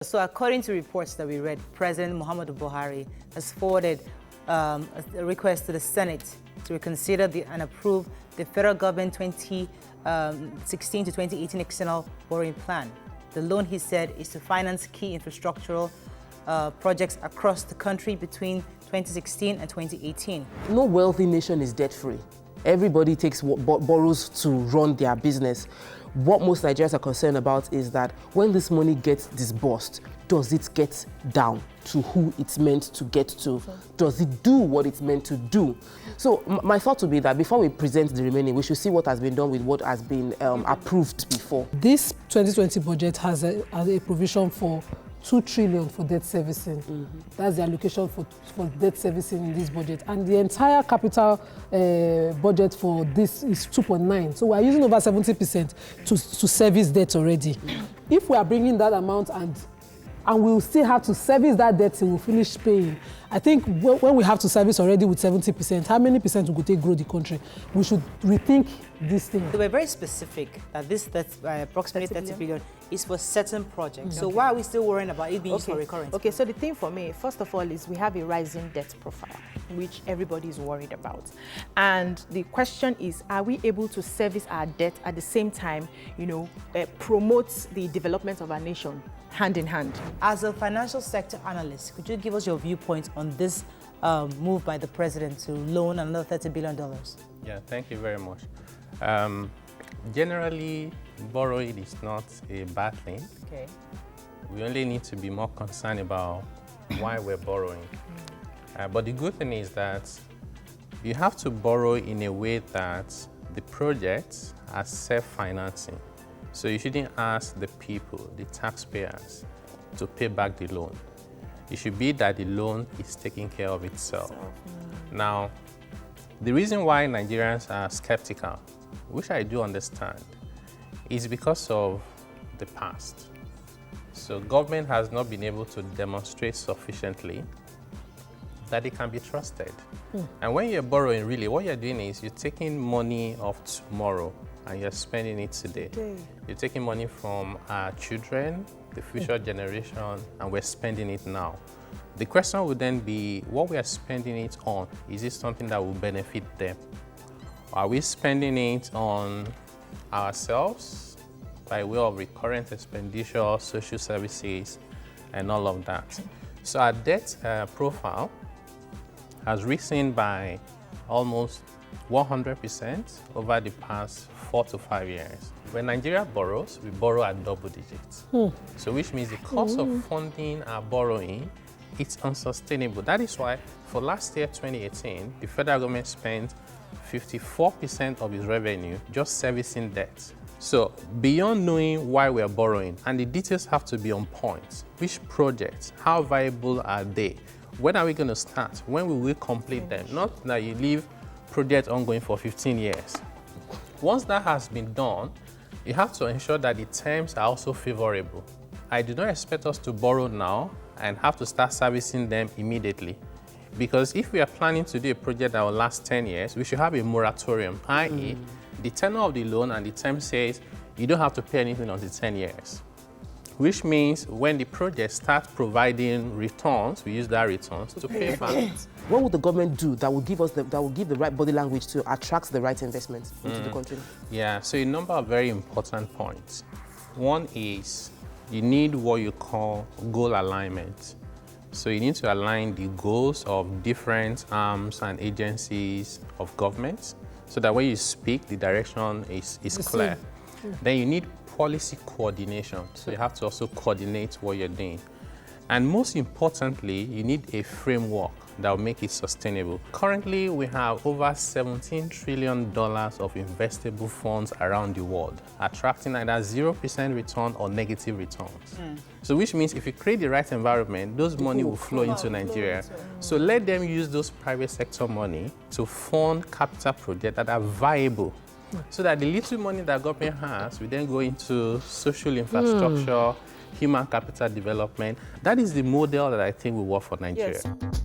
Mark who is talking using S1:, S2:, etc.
S1: So according to reports that we read, President Muhammadu Buhari has forwarded a request to the Senate to reconsider and approve the federal government 2016 to 2018 external borrowing plan. The loan, he said, is to finance key infrastructural projects across the country between 2016 and 2018.
S2: No wealthy nation is debt-free. Everybody borrows to run their business. What most Nigerians are concerned about is that when this money gets disbursed, does it get down to who it's meant to get to? Does it do what it's meant to do? So my thought would be that before we present the remaining, we should see what has been done with what has been approved before.
S3: This 2020 budget has a provision for 2 trillion for debt servicing. That's the allocation for debt servicing in this budget. And the entire capital budget for this is 2.9. So we're using over 70% to service debt already. If we are bringing that amount and we'll still have to service that debt till we finish paying, I think when we have to service already with 70%, how many percent we could take grow the country? We should rethink this thing.
S1: They were very specific that this approximately 30 billion is for certain projects. So why are we still worrying about it being used for recurrent?
S4: Okay, so the thing for me, first of all, is we have a rising debt profile, which everybody is worried about. And the question is, are we able to service our debt at the same time, promote the development of our nation hand in hand?
S1: As a financial sector analyst, could you give us your viewpoint on this move by the president to loan another $30 billion?
S5: Yeah, thank you very much. Generally, borrowing is not a bad thing.
S1: Okay.
S5: We only need to be more concerned about why we're borrowing. But the good thing is that you have to borrow in a way that the projects are self-financing. So you shouldn't ask the people, the taxpayers, to pay back the loan. It should be that the loan is taking care of itself. Now, the reason why Nigerians are skeptical, which I do understand, is because of the past. So government has not been able to demonstrate sufficiently that it can be trusted. And when you're borrowing, really, what you're doing is you're taking money of tomorrow and you're spending it today. You're taking money from our children, the future generation, and we're spending it now. The question would then be, what we are spending it on, is it something that will benefit them? Are we spending it on ourselves by way of recurrent expenditure, social services, and all of that? So our debt profile has risen by almost 100% over the past 4 to 5 years. When Nigeria borrows, we borrow at double digits. So which means the cost of funding our borrowing, it's unsustainable. That is why for last year, 2018, the federal government spent 54% of its revenue just servicing debt. So beyond knowing why we're borrowing, and the details have to be on point, which projects, how viable are they? When are we going to start? When will we complete them? Not that you leave projects ongoing for 15 years. Once that has been done, you have to ensure that the terms are also favorable. I do not expect us to borrow now and have to start servicing them immediately. Because if we are planning to do a project that will last 10 years, we should have a moratorium, i.e., the tenor of the loan and the term says you don't have to pay anything until 10 years. Which means when the project starts providing returns, we use that returns to pay back.
S2: What would the government do that will give the right body language to attract the right investments into the country?
S5: Yeah, so a number of very important points. One is you need what you call goal alignment. So you need to align the goals of different arms and agencies of government so that when you speak, the direction is clear. Then you need policy coordination. So you have to also coordinate what you're doing. And most importantly, you need a framework that will make it sustainable. Currently, we have over $17 trillion of investable funds around the world, attracting either 0% return or negative returns. So which means if you create the right environment, those money will flow into Nigeria. So let them use those private sector money to fund capital projects that are viable, so that the little money that government has will then go into social infrastructure, human capital development. That is the model that I think will work for Nigeria.
S1: Yes.